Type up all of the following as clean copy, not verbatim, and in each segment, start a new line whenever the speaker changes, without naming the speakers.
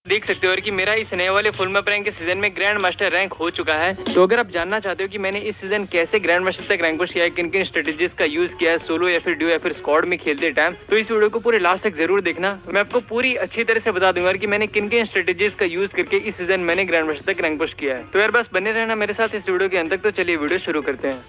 देख सकते हो और कि मेरा इस नए वाले फुल मैप रैंक के सीजन में ग्रैंड मास्टर रैंक हो चुका है। तो अगर आप जानना चाहते हो कि मैंने इस सीजन कैसे ग्रैंड मास्टर तक रैंक पुश किया है, किन किन स्ट्रेटेजीज का यूज किया है सोलो या फिर ड्यू या फिर स्क्वाड में खेलते टाइम, तो इस वीडियो को पूरे लास्ट तक जरूर देखना। मैं आपको पूरी अच्छी तरह से बता दूंगा कि मैंने किन किन स्ट्रेटेजीज का यूज करके इस सीजन मैंने ग्रैंड मास्टर तक रैंक पुश किया है। तो यार बस बने रहना मेरे साथ इस वीडियो के अंत तक। तो चलिए वीडियो शुरू करते हैं।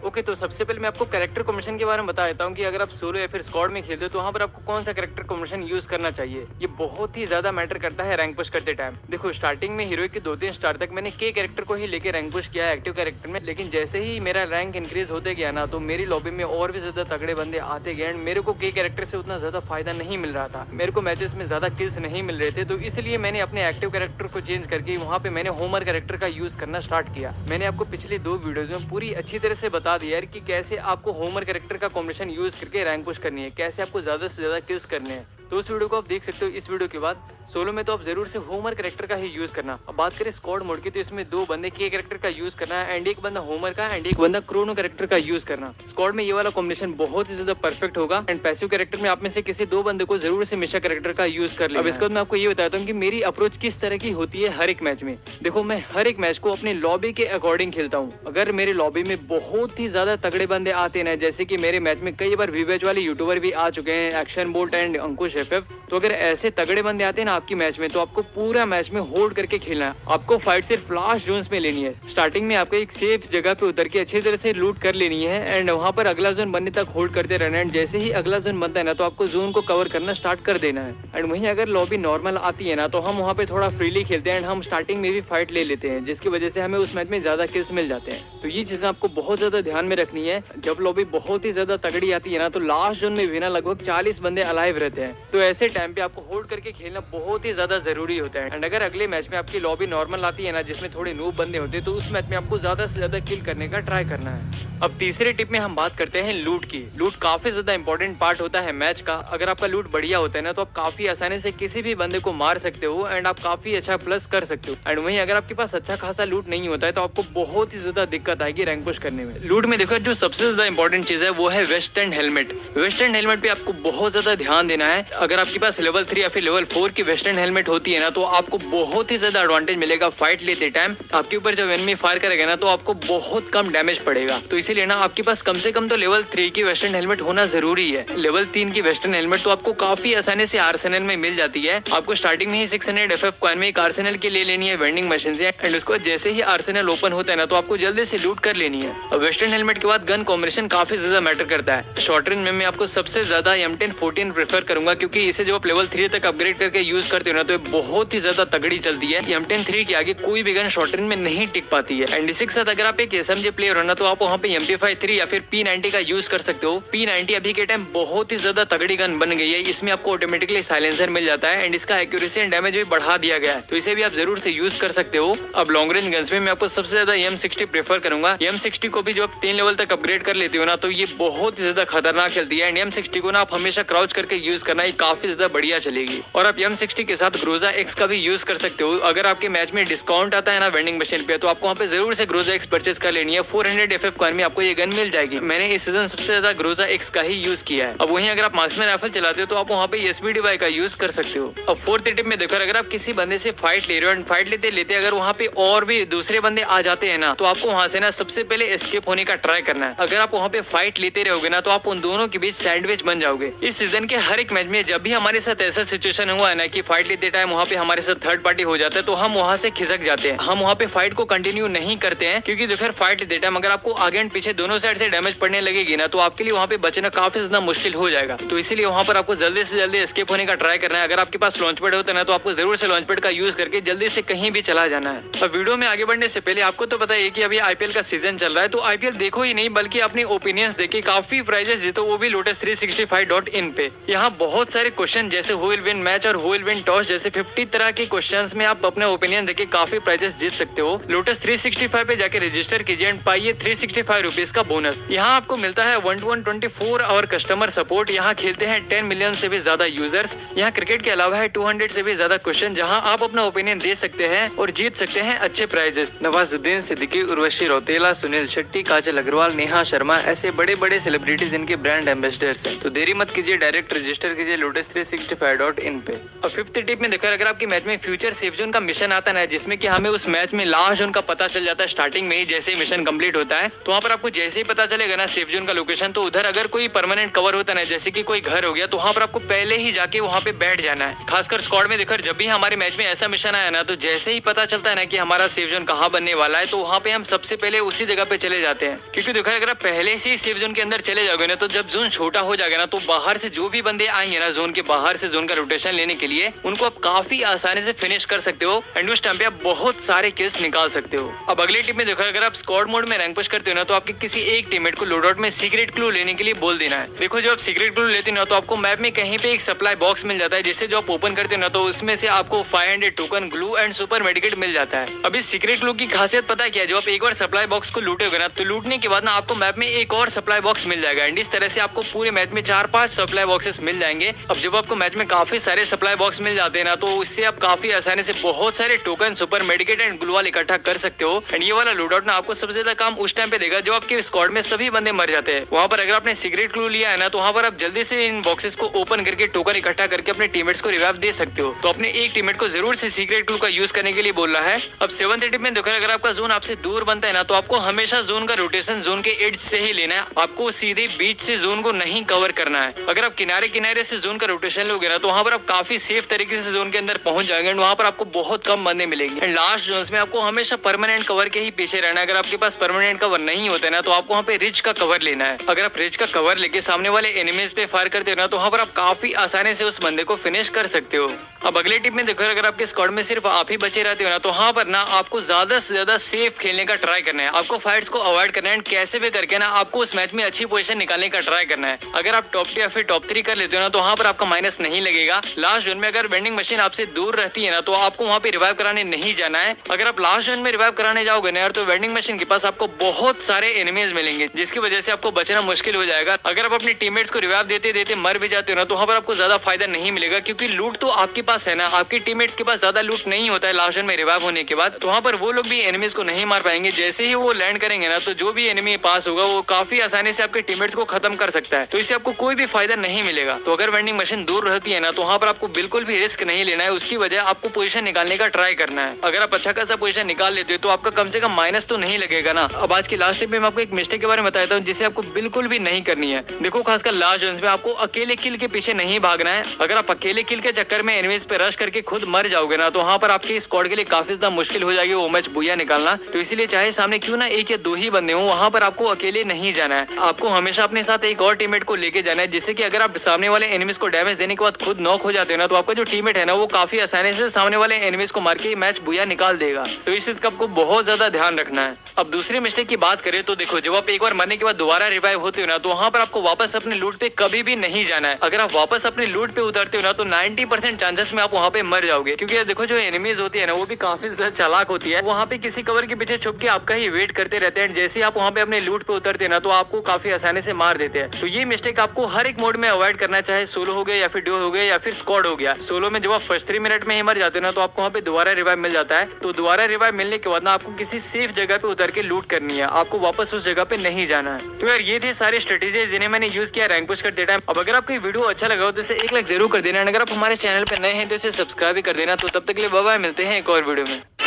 ओके तो सबसे पहले मैं आपको कैरेक्टर कॉम्बिनेशन के बारे में बता देता हूँ कि अगर आप सोलो या फिर स्क्वाड में खेलते हो तो वहाँ पर आपको कौन सा कैरेक्टर कॉम्बिनेशन यूज करना चाहिए। ये बहुत ही ज्यादा मैटर करता है रैंक पुश करते टाइम। देखो स्टार्टिंग में हीरो के 2-3 स्टार तक मैंने के कैरेक्टर को ही लेके रैंक पुश किया है एक्टिव कैरेक्टर में, लेकिन जैसे ही मेरा रैंक इंक्रीज होते गया ना तो मेरी लॉबी में और भी ज्यादा तगड़े बंदे आते गए एंड मेरे को के कैरेक्टर से उतना ज्यादा फायदा नहीं मिल रहा था। मेरे को मैचेस में ज्यादा किल्स नहीं मिल रहे थे, तो इसलिए मैंने अपने एक्टिव कैरेक्टर को चेंज करके वहाँ पे मैंने होमर कैरेक्टर का यूज करना स्टार्ट किया। मैंने आपको पिछले 2 वीडियोज में पूरी अच्छी तरह से बता दिया कि कैसे आपको होमर कैरेक्टर का कॉम्बिनेशन यूज करके रैंक पुश करनी है, कैसे आपको ज्यादा से ज्यादा किल्स करने हैं। तो उस वीडियो को आप देख सकते हो। इस वीडियो के बाद सोलो में तो आप जरूर से होमर कैरेक्टर का ही यूज करना। अब बात करें स्क्वाड मोड की तो इसमें 2 बंदे के कैरेक्टर का यूज करना है एंड एक बंदा होमर का एंड एक बंदा क्रोनो कैरेक्टर का यूज करना। स्क्वाड में ये वाला कॉम्बिनेशन बहुत ही ज्यादा परफेक्ट होगा एंड पैसिव कैरेक्टर में आप में से किसी 2 बंदे को जरूर से मिशा कैरेक्टर का यूज कर ले। अब इसके बाद मैं आपको ये बताता हूँ कि मेरी अप्रोच किस तरह की होती है हर एक मैच में। देखो मैं हर एक मैच को अपने लॉबी के अकॉर्डिंग खेलता हूँ। अगर मेरे लॉबी में बहुत ही ज्यादा तगड़े बंदे आते हैं, जैसे कि मेरे मैच में कई बार वीवेज वाले यूट्यूबर भी आ चुके हैं, action bolt and Ankush FF, तो अगर ऐसे तगड़े बंदे आते हैं ना आपकी मैच में तो आपको पूरा मैच में होल्ड करके खेलना है। आपको फाइट सिर्फ लास्ट जोन्स में लेनी है। स्टार्टिंग में आपको एक सेफ जगह पे उतर के अच्छी तरह से लूट कर लेनी है एंड वहां पर अगला जोन बनने तक होल्ड करते रहना है। जैसे ही अगला जोन बनता है ना तो आपको जोन को कवर करना स्टार्ट कर देना है। एंड वहीं अगर लॉबी नॉर्मल आती है ना तो हम वहाँ पे थोड़ा फ्रीली खेलते हैं एंड हम स्टार्टिंग में भी फाइट ले लेते हैं, जिसकी वजह से हमें उस मैच में ज्यादा किल्स मिल जाते हैं। तो ये चीजें आपको बहुत ज्यादा ध्यान में रखनी है। जब लॉबी बहुत ही ज्यादा तगड़ी आती है ना तो लास्ट जोन में भी ना लगभग 40 बंदे अलाइव रहते हैं। तो ऐसे टाइम पे आपको होल्ड करके खेलना बहुत ही ज्यादा जरूरी होता है। एंड अगर अगले मैच में आपकी लॉबी नॉर्मल आती है ना जिसमें थोड़े नूब बंदे होते हैं तो उस मैच में आपको ज्यादा से ज्यादा किल करने का ट्राई करना है। अब तीसरे टिप में हम बात करते हैं लूट की। लूट काफी ज्यादा इंपॉर्टेंट पार्ट होता है मैच का। अगर आपका लूट बढ़िया होता है ना तो आप काफी आसानी से किसी भी बंदे को मार सकते हो एंड आप काफी अच्छा प्लस कर सकते हो। एंड वहीं अगर आपके पास अच्छा खासा लूट नहीं होता है तो आपको बहुत ही ज्यादा दिक्कत आएगी रैंक पुश करने में। लूट में देखो जो सबसे ज्यादा इंपॉर्टेंट चीज है वो है vest and helmet. Vest and helmet पे आपको बहुत ज्यादा ध्यान देना है। अगर आपके पास लेवल 3 या फिर लेवल 4 की वेस्ट एंड हेलमेट होती है ना तो आपको बहुत ही ज्यादा एडवांटेज मिलेगा फाइट लेते टाइम। आपके ऊपर जब एनिमी फायर करेगा ना तो आपको बहुत कम डैमेज पड़ेगा। तो इसीलिए ना आपके पास कम से कम तो लेवल 3 की वेस्टर्न हेलमेट होना जरूरी है। लेवल 3 की वेस्टर्न हेलमेट तो आपको काफी आसानी से आर्सेनल में मिल जाती है। आपको स्टार्टिंग में ही 600 एफएफ कॉइन में एक आर्सेनल के लिए लेनी है वेंडिंग मशीन से एंड उसको जैसे ही आर्सेनल ओपन होता है ना तो आपको जल्दी से लूट कर लेनी है। अब वेस्टर्न हेलमेट के बाद गन कॉम्बिनेशन काफी ज्यादा मैटर करता है। शॉर्ट रेंज में मैं आपको सबसे ज्यादा M1014 प्रेफर करूंगा, क्योंकि इसे जब आप लेवल 3 तक अपग्रेड करके यूज करते हो ना तो बहुत ही ज्यादा तगड़ी चलती है। M103 के आगे कोई भी गन शॉर्ट रेंज में नहीं टिक पाती है। एंड इसी के साथ अगर आप एक SMG प्लेयर हो ना तो आप वहाँ पे MP53 या फिर P90 का यूज कर सकते हो। P90 अभी के टाइम बहुत ही ज्यादा तगड़ी गन बन गई है। इसमें आपको ऑटोमेटिकली साइलेंसर मिल जाता है एंड इसका एक्यूरेसी एंड डैमेज भी बढ़ा दिया गया है, तो इसे भी आप जरूर से यूज कर सकते हो। अब लॉन्ग रेंज गन्स में मैं आपको सबसे ज्यादा M60 प्रेफर करूंगा। M60 को भी जो आप 3 लेवल तक अपग्रेड कर लेते हो ना तो ये बहुत ही ज्यादा खतरनाक चलती है। एंड M60 को ना आप हमेशा क्राउच करके यूज करना, ये काफी ज्यादा बढ़िया चलेगी। और आप M60 के साथ ग्रोजा X का भी यूज कर सकते हो। अगर आपके मैच में डिस्काउंट आता है ना वेंडिंग मशीन पे तो आपको वहाँ पे जरूर से ग्रोजा X परचेज कर लेनी है। 400 FF कॉइन में आपको ये गन मिल जाएगी। मैंने इस सीजन सबसे ज्यादा ग्रोजा X का ही यूज किया है। अब वहीं अगर आप मार्क्समैन राइफल चलाते हो तो आप वहाँ पे SVDY का यूज कर सकते हो। अब फोर्थ टिप में देखो, अगर आप किसी बंदे से फाइट ले रहे हो एंड फाइट लेते लेते अगर वहाँ पे और भी दूसरे बंदे आ जाते हैं ना तो आपको वहाँ से ना सबसे पहले एस्केप होने का ट्राई करना है। अगर आप वहाँ पे फाइट लेते रहोगे ना तो आप उन दोनों के बीच सैंडविच बन जाओगे। इस सीजन के हर एक मैच में जब भी हमारे साथ ऐसा सिचुएशन हुआ है ना कि फाइट लेते टाइम वहाँ पे हमारे साथ थर्ड पार्टी हो जाता है तो हम वहाँ से खिसक जाते हैं। हम वहाँ पे फाइट को कंटिन्यू नहीं करते हैं, क्योंकि देखो फाइट लेते टाइम अगर आपको आगे एंड पीछे दोनों साइड से डैमेज पड़ने लगेगी ना तो आपके लिए वहाँ पे बचना काफी ज्यादा मुश्किल हो जाएगा। तो इसीलिए वहाँ पर आपको जल्दी से जल्दी एस्केप होने का ट्राई करना है। अगर आपके पास लॉन्च पैड होता है ना तो आपको जरूर से लॉन्च पैड का यूज करके जल्दी से कहीं भी चला जाना है। अब वीडियो में आगे बढ़ने से पहले आपको तो पता है कि अभी IPL का सीजन चल रहा है, तो IPL देखो ही नहीं बल्कि अपनी ओपिनियंस देके काफी प्राइजेस जीतो, वो भी lotus365.in पे। यहाँ बहुत सारे क्वेश्चन जैसे हु विल विन मैच और हु विल विन टॉस जैसे 50 तरह के क्वेश्चंस में आप अपने ओपिनियन देके काफी प्राइजेस जीत सकते हो। lotus365 पे जाके रजिस्टर कीजिए एंड पाइए 365 रुपीज का बोनस। यहाँ आपको मिलता है 1-to-1 24 आवर कस्टमर सपोर्ट। यहाँ खेलते हैं 10 मिलियन से भी ज्यादा यूजर्स। यहाँ क्रिकेट के अलावा है 200 से भी ज्यादा क्वेश्चन जहाँ आप अपना ओपिनियन दे सकते हैं और जीत सकते हैं अच्छे प्राइजेस। नवाजुद्दीन सिद्दीकी, उर्वशी रौतेला, सुनील शेट्टी, काजल अग्रवाल, नेहा शर्मा, ऐसे बड़े बड़े सेलिब्रिटीज इनके ब्रांड एम्बेसडर्स हैं। तो देरी मत कीजिए, डायरेक्ट रजिस्टर कीजिए लोटस 365.in पे। और फिफ्थ टिप में देखो, अगर आपकी मैच में फ्यूचर सेफ जोन का मिशन आता है जिसमें कि हमें उस मैच में लास्ट जोन का पता चल जाता है स्टार्टिंग में ही, जैसे ही मिशन कंप्लीट होता है तो वहाँ पर आपको जैसे ही पता चलेगा ना सेफ जोन का लोकेशन, तो उधर अगर कोई परमानेंट कवर होता है जैसे कि कोई घर हो गया, तो वहाँ पर आपको पहले ही जाके वहाँ पे बैठ जाना है। खासकर स्क्वाड में देखो, जब भी हमारे मैच में ऐसा मिशन आया ना, तो जैसे ही पता चलता है ना कि हमारा सेफ जोन कहाँ बनने वाला है, तो वहाँ पे हम सबसे पहले उसी जगह पे चले जाते हैं। क्योंकि देखो, अगर आप पहले से ही सेफ जोन के अंदर चले जाओगे ना, तो जब जोन छोटा हो जाएगा ना, तो बाहर से जो भी बंदे आएंगे ना जोन के बाहर से जोन का रोटेशन लेने के लिए, उनको आप काफी आसानी से फिनिश कर सकते हो एंड उस टाइम पे आप बहुत सारे किल्स निकाल सकते हो। अब अगले टिप में देखो, अगर आप स्क्वाड मोड में रैंक पुश करते हो ना, तो आपके किसी एक टीममेट को लोड आउट में सीक्रेट क्लू लेने के लिए बोल देना है। देखो, जो आप सीक्रेट क्लू लेते हो ना, तो आपको मैप में कहीं पे एक सप्लाई बॉक्स मिल जाता है, जिससे जो आप ओपन करते हो ना, तो उसमें से आपको 500 token, glue and super medicate मिल जाता है। अब इस सीक्रेट क्लू की खासियत पता है क्या है? जो आप एक बार सप्लाई बॉक्स को लूटोगे ना, तो लूटने के बाद ना आपको मैप में एक और सप्लाई बॉक्स मिल जाएगा एंड इस तरह से आपको पूरे मैच में 4-5 सप्लाई बॉक्सेस मिल जाएंगे। अब जब आपको मैच में काफी सारे सप्लाई बॉक्स मिल जाते हैं ना, तो उससे आप काफी आसानी से बहुत सारे token, super medkit and glue wall इकट्ठा कर सकते हो। एंड ये वाला लूट आउट ना आपको सबसे ज्यादा काम उस टाइम पे देगा जब आपके स्क्वाड में सभी बंदे मर जाते हैं। वहाँ पर अगर आपने सीक्रेट क्लू लिया है ना, तो वहाँ पर आप जल्दी से इन बॉक्सेस को ओपन करके टोकन इकट्ठा करके अपने टीममेट्स को रिवाइव दे सकते हो। तो अपने एक टीममेट को जरूर से सीक्रेट क्लू का यूज करने के लिए बोल रहा है। अब 7th टिप में देखो, अगर आपका जोन आपसे दूर बनता है ना, तो आपको हमेशा जोन का रोटेशन जोन के एज से ही लेना है। आपको सीधे बीच से जोन को नहीं कवर करना है। अगर आप किनारे किनारे से जोन का रोटेशन लोगे ना, तो वहाँ पर आप काफी सेफ तरीके से जोन के अंदर पहुंच जाएंगे एंड वहाँ पर आपको बहुत कम बंदे मिलेंगे। एंड लास्ट जोन्स में आपको हमेशा परमानेंट कवर के ही पीछे रहना है। अगर आपके पास परमानेंट कवर नहीं होता है ना, तो आपको वहाँ पे रिच का कवर लेना है। अगर आप रिच का कवर लेके सामने वाले एनिमीज पे फायर करते हो ना, तो वहाँ पर आप काफी आसानी से उस बंदे को फिनिश कर सकते हो। अब अगले टिप में देखो, अगर आपके स्क्वाड में सिर्फ आप ही बचे रहते हो ना, तो वहाँ पर ना आपको ज्यादा से ज्यादा सेफ खेलने का ट्राई करना है। आपको फाइट्स को अवॉइड करना है एंड कैसे भी करके ना आपको उस मैच में अच्छी पोजीशन निकालने का ट्राई करना है। अगर आप टॉप 2 या फिर टॉप 3 कर लेते हो ना, तो वहाँ पर आपका माइनस नहीं लगेगा। लास्ट जोन में अगर वेंडिंग मशीन आपसे दूर रहती है ना, तो आपको वहाँ पे रिवाइव कराने नहीं जाना है। अगर आप लास्ट जोन में रिवाइव कराने जाओगे ना यार, तो वेंडिंग मशीन के पास आपको बहुत सारे एनिमीज मिलेंगे, जिसकी वजह से आपको बचना मुश्किल हो जाएगा। अगर आप अपने टीममेट्स को रिवाइव देते देते मर भी जाते हो ना, तो वहाँ पर आपको ज्यादा फायदा नहीं मिलेगा, क्योंकि लूट तो आपके पास है ना, आपके टीममेट्स के पास ज्यादा लूट नहीं होता है लास्ट जोन में रिवाइव होने के बाद। तो वहाँ पर वो लोग भी एनिमीज को नहीं मार पाएंगे। जैसे ही वो लैंड करेंगे ना, तो जो भी एनिमी पास होगा वो काफी आसानी से आपके टीममेट्स को खत्म कर सकता है। तो इससे आपको कोई भी फायदा नहीं मिलेगा। तो अगर वेंडिंग मशीन दूर रहती है ना, तो वहाँ पर आपको बिल्कुल भी रिस्क नहीं लेना है। उसकी वजह आपको पोजीशन निकालने का ट्राई करना है। अगर आप अच्छा खासा पोजीशन निकाल लेते हो, तो आपका कम से कम माइनस तो नहीं लगेगा ना। अब आज की लास्ट टिप में मैं आपको एक मिस्टेक के बारे में बताता हूँ, जिसे आपको बिल्कुल भी नहीं करनी है। देखो, खासकर लास्ट जोन्स में आपको अकेले किल के पीछे नहीं भागना है। अगर आप अकेले किल के चक्कर में एनिमीज पे रश करके खुद मर जाओगे ना, तो वहाँ पर आपके स्क्वाड के लिए काफी ज्यादा मुश्किल हो जाएगी वो मैच बुया निकालना। तो इसीलिए चाहे सामने क्यों ना 1 या 2 ही बंदे हो, वहाँ पर आपको अकेले नहीं जाना है। आपको हमेशा अपने साथ एक और टीममेट को लेके जाना है, जिससे कि अगर आप सामने वाले एनिमीज को डैमेज देने के बाद खुद नॉक हो जाते हो ना, तो आपका जो टीममेट है ना, वो काफी आसानी से सामने वाले एनिमीज को मार के मैच बुया निकाल देगा। तो इस चीज का आपको बहुत ज्यादा ध्यान रखना है। अब दूसरी मिस्टेक की बात करें, तो देखो, जब आप एक बार मरने के बाद दोबारा रिवाइव होते हो ना, तो वहाँ पर आपको वापस अपने लूट पे कभी भी नहीं जाना है। अगर आप वापस अपने लूट पे उतरते हो ना, तो 90% चांसेस में आप वहाँ पे मर जाओगे। क्योंकि देखो, जो एनिमीज होती है ना, वो भी काफी ज्यादा चालाक होती है। वहाँ पे किसी कवर के पीछे छुप के आपका ही वेट करते रहते हैं। जैसे ही आप वहाँ पे अपने लूट पे उतरते हैं ना, तो आपको काफी आसानी से मार देते हैं। तो ये मिस्टेक आपको हर एक मोड में अवॉइड करना, चाहे सोलो हो गया या फिर डुओ हो गया या फिर स्क्वाड हो गया। सोलो में जब आप फर्स्ट 3 मिनट में ही मर जाते हो ना, तो आपको वहाँ पे दोबारा रिवाइव मिल जाता है। तो दोबारा रिवाइव मिलने के बाद ना आपको किसी सेफ जगह पे उतर के लूट करनी है। आपको वापस उस जगह पे नहीं जाना है। तो यार, ये थे सारे स्ट्रेटेजीज जिन्हें मैंने यूज किया रैंक पुश करते टाइम। अब अगर आपको वीडियो अच्छा लगा हो, तो इसे एक लाइक जरूर कर देना। अगर आप हमारे चैनल पे नए हैं, तो इसे सब्सक्राइब भी कर देना। तो तब तक के लिए बाय बाय, मिलते हैं एक और वीडियो में।